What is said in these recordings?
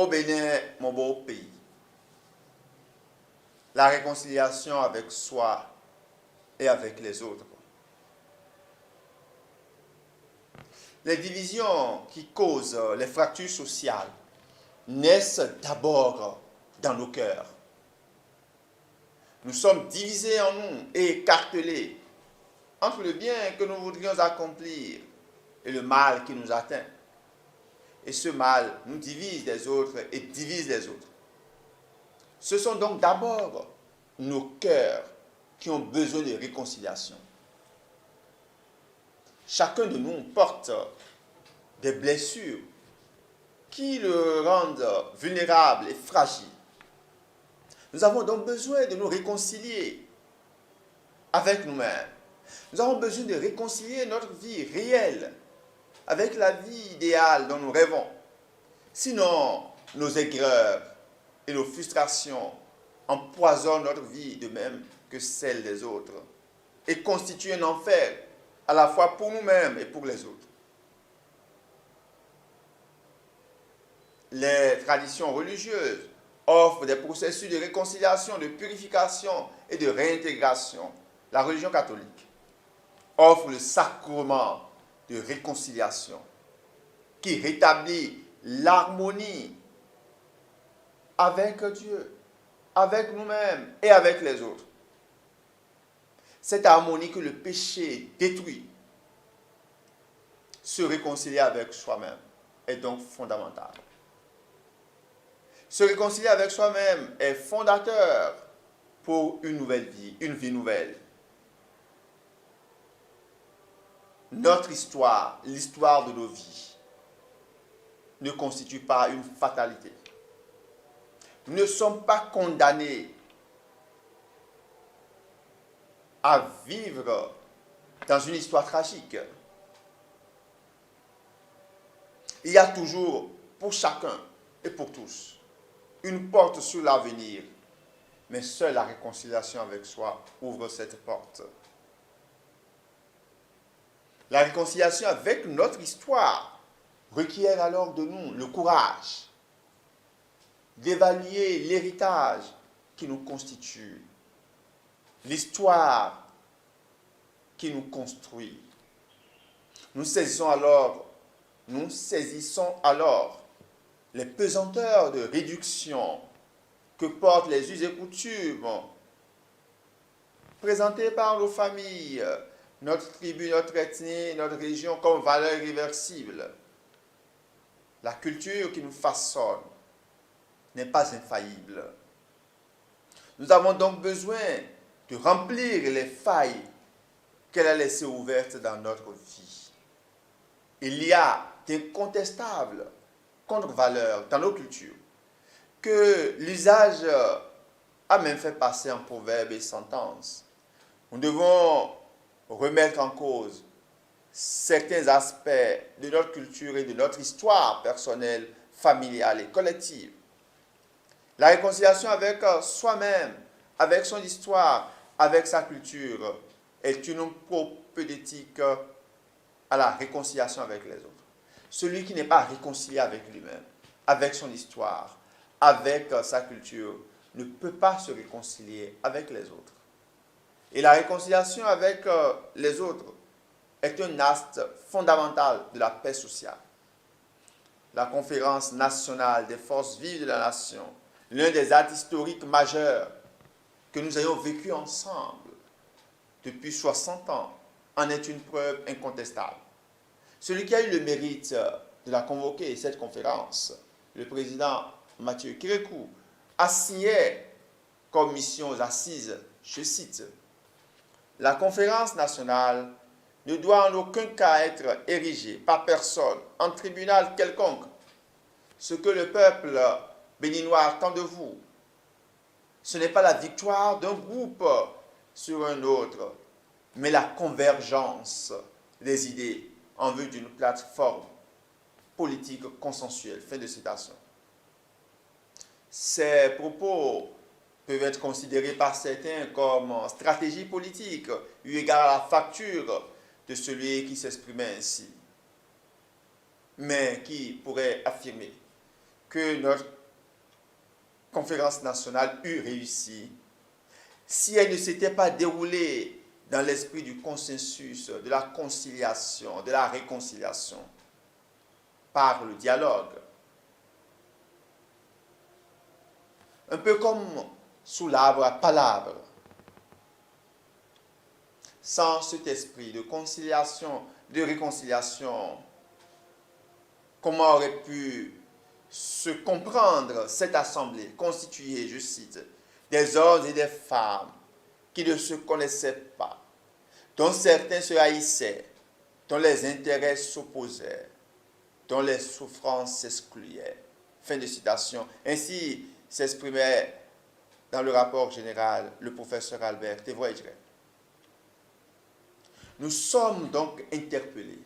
Au Bénin, mon beau pays, la réconciliation avec soi et avec les autres. Les divisions qui causent les fractures sociales naissent d'abord dans nos cœurs. Nous sommes divisés en nous et écartelés entre le bien que nous voudrions accomplir et le mal qui nous atteint. Et ce mal nous divise des autres et divise les autres. Ce sont donc d'abord nos cœurs qui ont besoin de réconciliation. Chacun de nous porte des blessures qui le rendent vulnérable et fragile. Nous avons donc besoin de nous réconcilier avec nous-mêmes. Nous avons besoin de réconcilier notre vie réelle avec la vie idéale dont nous rêvons. Sinon, nos aigreurs et nos frustrations empoisonnent notre vie de même que celle des autres et constituent un enfer à la fois pour nous-mêmes et pour les autres. Les traditions religieuses offrent des processus de réconciliation, de purification et de réintégration. La religion catholique offre le sacrement de réconciliation qui rétablit l'harmonie avec Dieu, avec nous-mêmes et avec les autres. Cette harmonie que le péché détruit, se réconcilier avec soi-même est donc fondamental. Se réconcilier avec soi-même est fondateur pour une nouvelle vie, une vie nouvelle. Notre histoire, l'histoire de nos vies, ne constitue pas une fatalité. Nous ne sommes pas condamnés à vivre dans une histoire tragique. Il y a toujours, pour chacun et pour tous, une porte sur l'avenir, mais seule la réconciliation avec soi ouvre cette porte. La réconciliation avec notre histoire requiert alors de nous le courage d'évaluer l'héritage qui nous constitue, l'histoire qui nous construit. Nous saisissons alors les pesanteurs de réduction que portent les us et coutumes présentés par nos familles, notre tribu, notre ethnie, notre région comme valeur irréversible. La culture qui nous façonne n'est pas infaillible. Nous avons donc besoin de remplir les failles qu'elle a laissées ouvertes dans notre vie. Il y a d'incontestables contre-valeurs dans nos cultures que l'usage a même fait passer en proverbes et sentences. Nous devons remettre en cause certains aspects de notre culture et de notre histoire personnelle, familiale et collective. La réconciliation avec soi-même, avec son histoire, avec sa culture, est une propédeutique à la réconciliation avec les autres. Celui qui n'est pas réconcilié avec lui-même, avec son histoire, avec sa culture, ne peut pas se réconcilier avec les autres. Et la réconciliation avec les autres est un astre fondamental de la paix sociale. La Conférence nationale des forces vives de la nation, l'un des actes historiques majeurs que nous ayons vécu ensemble depuis 60 ans, en est une preuve incontestable. Celui qui a eu le mérite de la convoquer, cette conférence, le président Mathieu Kérékou, a signé comme mission aux assises, je cite, « La conférence nationale ne doit en aucun cas être érigée par personne en tribunal quelconque. Ce que le peuple béninois attend de vous, ce n'est pas la victoire d'un groupe sur un autre, mais la convergence des idées en vue d'une plateforme politique consensuelle. » Fin de citation. Ces propos peuvent être considérés par certains comme stratégie politique, eu égard à la facture de celui qui s'exprimait ainsi, mais qui pourrait affirmer que notre conférence nationale eût réussi si elle ne s'était pas déroulée dans l'esprit du consensus, de la conciliation, de la réconciliation, par le dialogue. Un peu comme sous l'arbre à palabres. Sans cet esprit de conciliation, de réconciliation, comment aurait pu se comprendre cette assemblée constituée, je cite, des hommes et des femmes qui ne se connaissaient pas, dont certains se haïssaient, dont les intérêts s'opposaient, dont les souffrances s'excluaient. Fin de citation. Ainsi s'exprimait dans le rapport général le professeur Albert Thévoigré. Nous sommes donc interpellés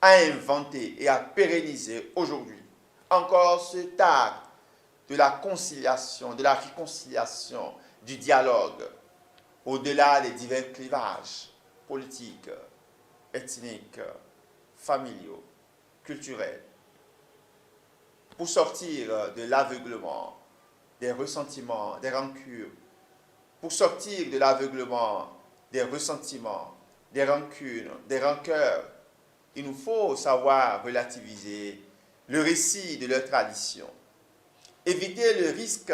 à inventer et à pérenniser aujourd'hui encore cet acte de la conciliation, de la réconciliation, du dialogue, au-delà des divers clivages politiques, ethniques, familiaux, culturels, pour sortir de l'aveuglement, des ressentiments, des rancures, pour sortir de l'aveuglement, des ressentiments, des rancunes, des rancœurs. Il nous faut savoir relativiser le récit de leur tradition, éviter le risque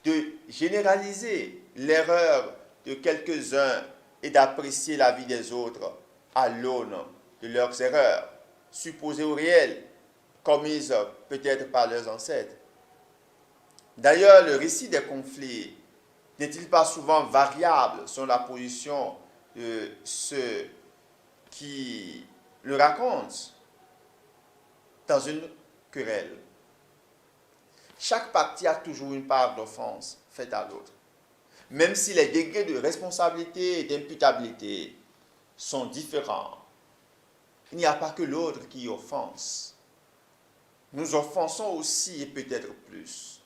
de généraliser l'erreur de quelques-uns et d'apprécier la vie des autres à l'aune de leurs erreurs, supposées ou réelles, commises peut-être par leurs ancêtres. D'ailleurs, le récit des conflits n'est-il pas souvent variable selon la position de ceux qui le racontent dans une querelle? Chaque partie a toujours une part d'offense faite à l'autre, même si les degrés de responsabilité et d'imputabilité sont différents. Il n'y a pas que l'autre qui offense. Nous offensons aussi et peut-être plus.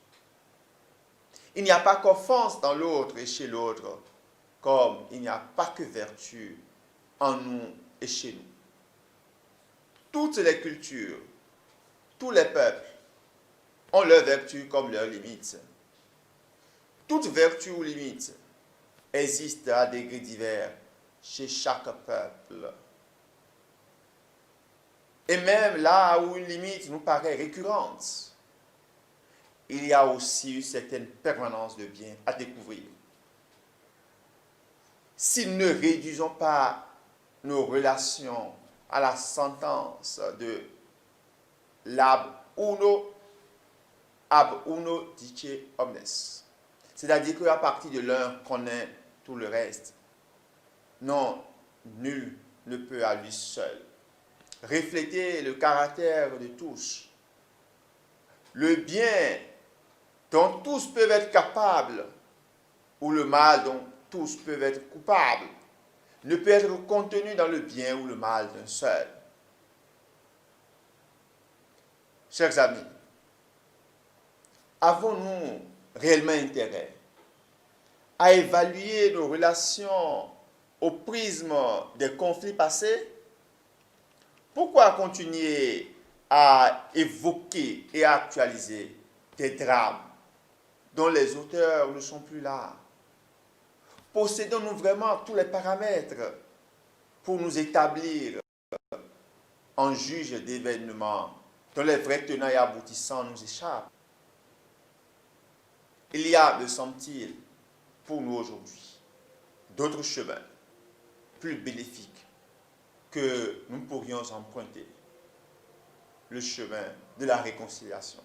Il n'y a pas qu'offense dans l'autre et chez l'autre, comme il n'y a pas que vertu en nous et chez nous. Toutes les cultures, tous les peuples ont leurs vertus comme leurs limites. Toute vertu ou limite existe à degrés divers chez chaque peuple. Et même là où une limite nous paraît récurrente, il y a aussi une certaine permanence de bien à découvrir. Si nous ne réduisons pas nos relations à la sentence de l'ab uno dice omnes, c'est-à-dire qu'à partir de l'un qu'on est tout le reste, non, nul ne peut à lui seul refléter le caractère de tous. Le bien dont tous peuvent être capables, ou le mal dont tous peuvent être coupables, ne peut être contenu dans le bien ou le mal d'un seul. Chers amis, avons-nous réellement intérêt à évaluer nos relations au prisme des conflits passés? Pourquoi continuer à évoquer et à actualiser des drames dont les auteurs ne sont plus là? Possédons-nous vraiment tous les paramètres pour nous établir en juge d'événements dont les vrais tenants et aboutissants nous échappent? Il y a, me semble-t-il, pour nous aujourd'hui, d'autres chemins plus bénéfiques que nous pourrions emprunter. Le chemin de la réconciliation.